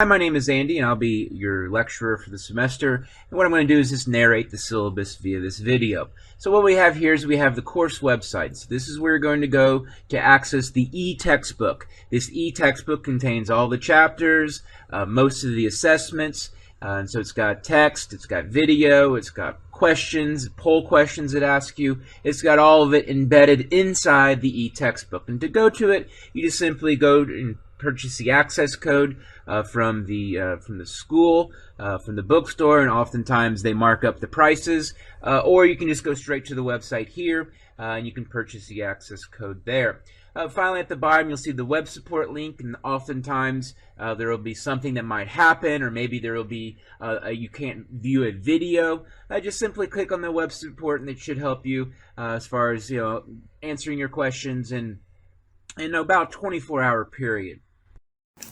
Hi, my name is Andy, and I'll be your lecturer for the semester. And what I'm going to do is just narrate the syllabus via this video. So what we have here is we have the course website. So this is where you're going to go to access the e-textbook. This e-textbook contains all the chapters, most of the assessments, and so it's got text, it's got video, it's got questions, poll questions that ask you. It's got all of it embedded inside the e-textbook. And to go to it, you just simply go and purchase the access code from the school, from the bookstore, and oftentimes they mark up the prices. Or you can just go straight to the website here, and you can purchase the access code there. Finally, at the bottom, you'll see the web support link, and oftentimes there will be something that might happen, or maybe there will be you can't view a video. Just simply click on the web support, and it should help you as far as answering your questions in about a 24-hour period.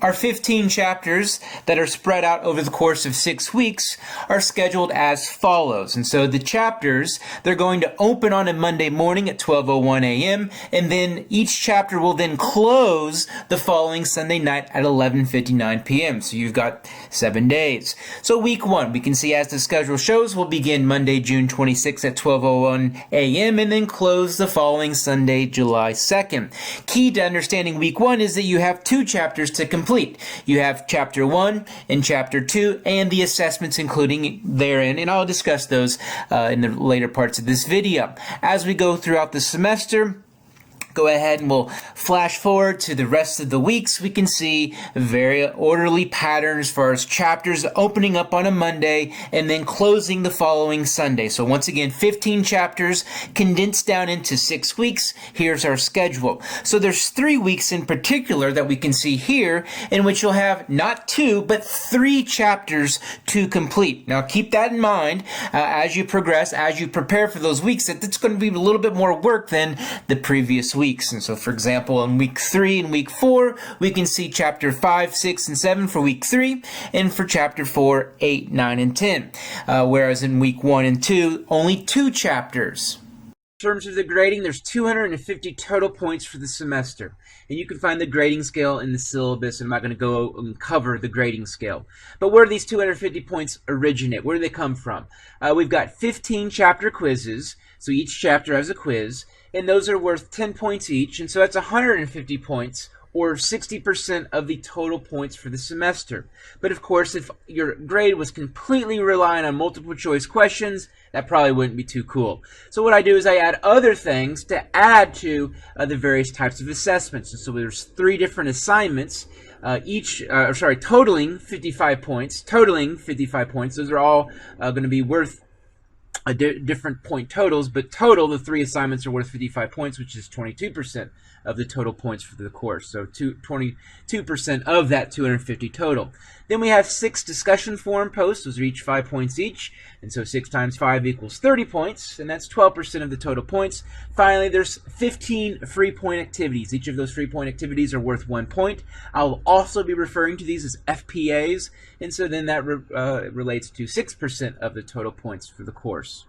Our 15 chapters that are spread out over the course of 6 weeks are scheduled as follows. And so the chapters, they're going to open on a Monday morning at 12:01 a.m. and then each chapter will then close the following Sunday night at 11:59 p.m. So you've got 7 days. So week 1, we can see as the schedule shows, will begin Monday, June 26th at 12:01 a.m. and then close the following Sunday, July 2nd. Key to understanding week 1 is that you have 2 chapters to complete. You have chapter 1 and chapter 2 and the assessments including therein, and I'll discuss those in the later parts of this video. As we go throughout the semester, go ahead and we'll flash forward to the rest of the weeks. We can see very orderly patterns as far as chapters opening up on a Monday and then closing the following Sunday. So once again, 15 chapters condensed down into 6 weeks. Here's our schedule. So there's 3 weeks in particular that we can see here in which you'll have not 2 but 3 chapters to complete. Now keep that in mind as you progress, as you prepare for those weeks, that it's going to be a little bit more work than the previous weeks. And so, for example, in week 3 and week 4, we can see chapter 5, 6, and 7 for week 3, and for chapter 4, 8, 9, and 10. Whereas in week 1 and 2, only 2 chapters. In terms of the grading, there's 250 total points for the semester. And you can find the grading scale in the syllabus. I'm not going to go and cover the grading scale. But where do these 250 points originate? Where do they come from? We've got 15 chapter quizzes. So each chapter has a quiz. And those are worth 10 points each. And so that's 150 points, or 60% of the total points for the semester. But of course, if your grade was completely relying on multiple choice questions, that probably wouldn't be too cool. So what I do is I add other things to add to the various types of assessments. And so there's 3 different assignments, totaling 55 points. Those are all going to be worth different point totals, but total, the 3 assignments are worth 55 points, which is 22% of the total points for the course. So 22% of that 250 total. Then we have 6 discussion forum posts. Those are each 5 points each. And so 6 times 5 equals 30 points, and that's 12% of the total points. Finally, there's 15 free point activities. Each of those free point activities are worth 1 point. I'll also be referring to these as FPAs, and so then that relates to 6% of the total points for the course.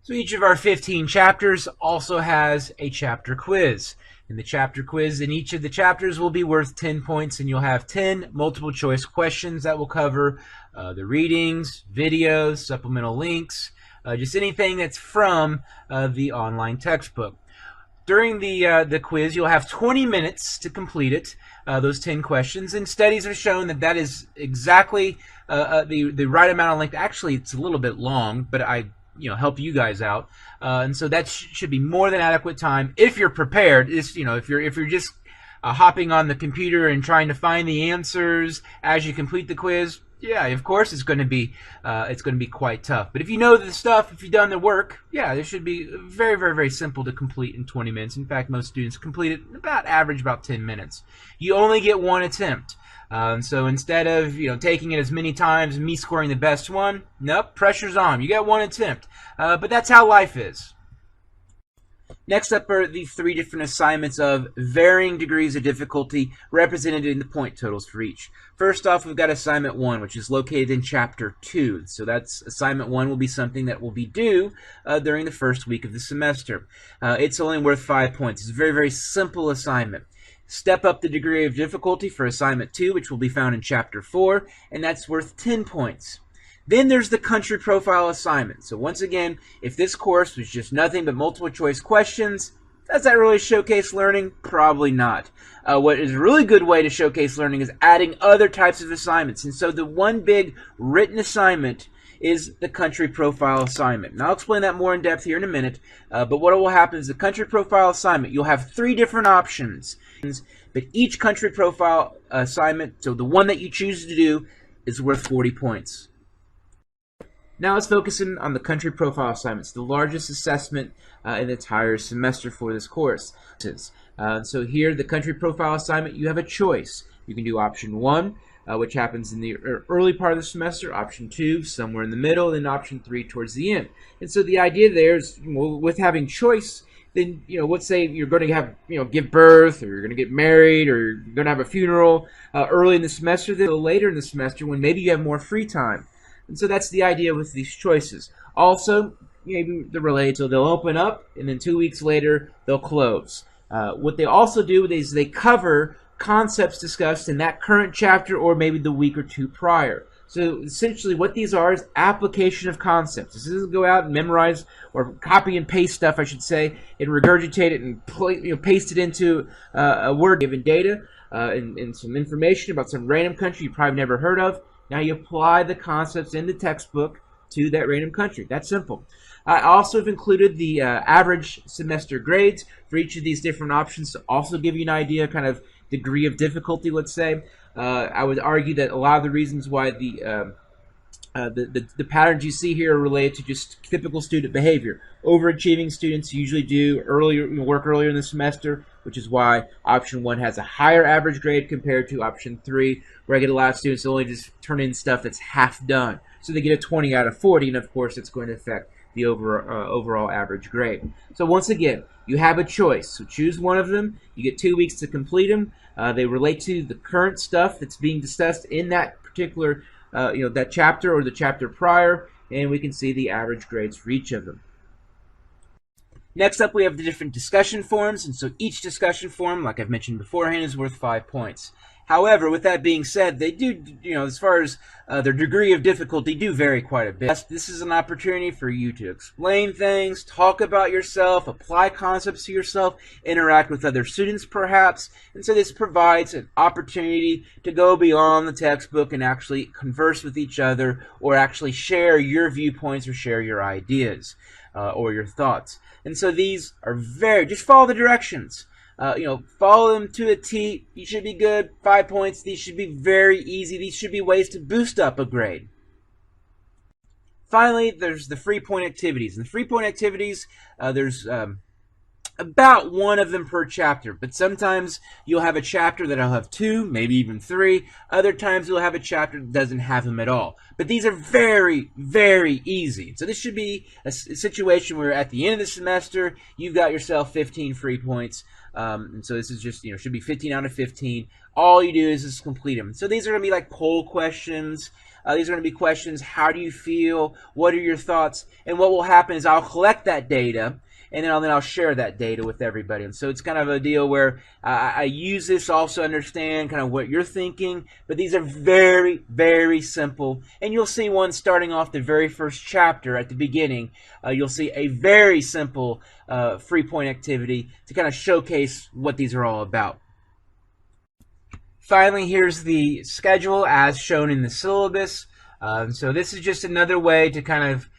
So each of our 15 chapters also has a chapter quiz. And the chapter quiz in each of the chapters will be worth 10 points, and you'll have 10 multiple choice questions that will cover the readings, videos, supplemental links, just anything that's from the online textbook. During the quiz, you'll have 20 minutes to complete it, those 10 questions, and studies have shown that that is exactly the right amount of length. Actually, it's a little bit long, but I help you guys out, and so that should be more than adequate time if you're prepared. If you're just hopping on the computer and trying to find the answers as you complete the quiz, yeah, of course it's going to be quite tough. But if you know the stuff, if you've done the work, yeah, this should be very, very, very simple to complete in 20 minutes. In fact, most students complete it average about 10 minutes. You only get 1 attempt. So instead of taking it as many times and me scoring the best one, nope, pressure's on. You get 1 attempt. But that's how life is. Next up are the 3 different assignments of varying degrees of difficulty represented in the point totals for each. First off, we've got assignment 1, which is located in chapter 2. So that's assignment 1 will be something that will be due during the first week of the semester. It's only worth 5 points. It's a very, very simple assignment. step up the degree of difficulty for assignment 2, which will be found in chapter 4, and that's worth 10 points. Then there's the country profile assignment. So once again, if this course was just nothing but multiple choice questions, does that really showcase learning? Probably not. What is a really good way to showcase learning is adding other types of assignments. And so the one big written assignment is the country profile assignment. And I'll explain that more in depth here in a minute. But what will happen is the country profile assignment, you'll have 3 different options. But each country profile assignment, so the one that you choose to do, is worth 40 points. Now let's focus in on the country profile assignments, the largest assessment in the entire semester for this course. So here, the country profile assignment, you have a choice. You can do option 1, which happens in the early part of the semester, option 2, somewhere in the middle, and option 3 towards the end. And so the idea there is, with having choice, then, let's say you're going to have, give birth, or you're going to get married, or you're going to have a funeral early in the semester, then later in the semester when maybe you have more free time. And so that's the idea with these choices. Also, maybe they're related, so they'll open up, and then 2 weeks later, they'll close. What they also do is they cover concepts discussed in that current chapter or maybe the week or 2 prior. So essentially what these are is application of concepts. This doesn't go out and memorize or copy and paste stuff, I should say, and regurgitate it and paste it into a Word given data and some information about some random country you probably never heard of. Now you apply the concepts in the textbook to that random country. That's simple. I also have included the average semester grades for each of these different options to also give you an idea, kind of degree of difficulty, let's say. I would argue that a lot of the reasons why the patterns you see here are related to just typical student behavior. Overachieving students usually do work earlier in the semester, which is why option 1 has a higher average grade compared to option 3, where I get a lot of students that only just turn in stuff that's half done. So they get a 20 out of 40, and of course it's going to affect the overall average grade. So once again, you have a choice. So choose one of them. You get 2 weeks to complete them. They relate to the current stuff that's being discussed in that particular that chapter or the chapter prior, and we can see the average grades for each of them. Next up, we have the different discussion forums, and so each discussion forum, like I've mentioned beforehand, is worth 5 points. However, with that being said, they do, as far as their degree of difficulty, do vary quite a bit. This is an opportunity for you to explain things, talk about yourself, apply concepts to yourself, interact with other students perhaps, and so this provides an opportunity to go beyond the textbook and actually converse with each other, or actually share your viewpoints or share your ideas or your thoughts. And so these are just follow the directions. Follow them to a T. You should be good. 5 points. These should be very easy. These should be ways to boost up a grade. Finally, there's the free point activities. And the free point activities, there's about 1 of them per chapter. But sometimes you'll have a chapter that'll have 2, maybe even 3. Other times you'll have a chapter that doesn't have them at all. But these are very, very easy. So this should be a situation where at the end of the semester, you've got yourself 15 free points. And so this is just, should be 15 out of 15. All you do is just complete them. So these are going to be like poll questions. These are going to be questions, how do you feel? What are your thoughts? And what will happen is I'll collect that data, and then I'll share that data with everybody. And so it's kind of a deal where I use this to also understand kind of what you're thinking. But these are very, very simple. And you'll see one starting off the very first chapter at the beginning. You'll see a very simple free point activity to kind of showcase what these are all about. Finally, here's the schedule as shown in the syllabus. So this is just another way to kind of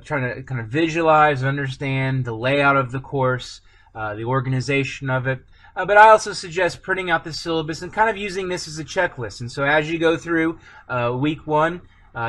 trying to visualize and understand the layout of the course, the organization of it. But I also suggest printing out the syllabus and kind of using this as a checklist. And so as you go through week 1,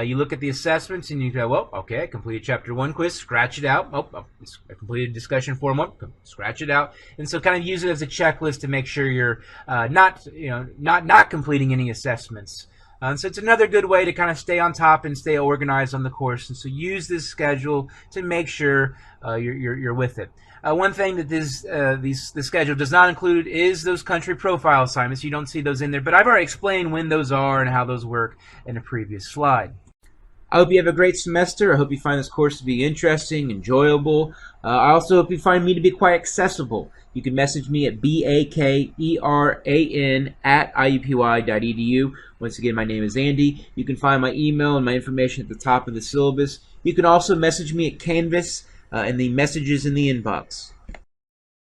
you look at the assessments and you go, well, okay, I completed chapter 1 quiz, scratch it out. Oh, I completed discussion forum 1, scratch it out. And so kind of use it as a checklist to make sure you're not completing any assessments. So it's another good way to kind of stay on top and stay organized on the course. And so use this schedule to make sure you're with it. One thing that the schedule does not include is those country profile assignments. You don't see those in there, but I've already explained when those are and how those work in a previous slide. I hope you have a great semester. I hope you find this course to be interesting, enjoyable. I also hope you find me to be quite accessible. You can message me at bakeran@iupui.edu. Once again, my name is Andy. You can find my email and my information at the top of the syllabus. You can also message me at Canvas in the messages in the inbox.